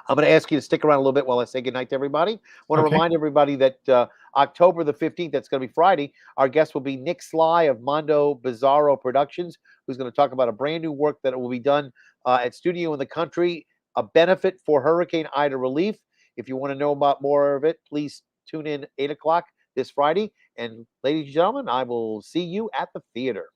I'm going to ask you to stick around a little bit while I say goodnight to everybody. I want to Okay. remind everybody that October the 15th, that's going to be Friday, our guest will be Nick Sly of Mondo Bizarro Productions, who's going to talk about a brand new work that will be done at Studio in the Country, a benefit for Hurricane Ida relief. If you want to know about more of it, please tune in 8 o'clock this Friday. And ladies and gentlemen, I will see you at the theater.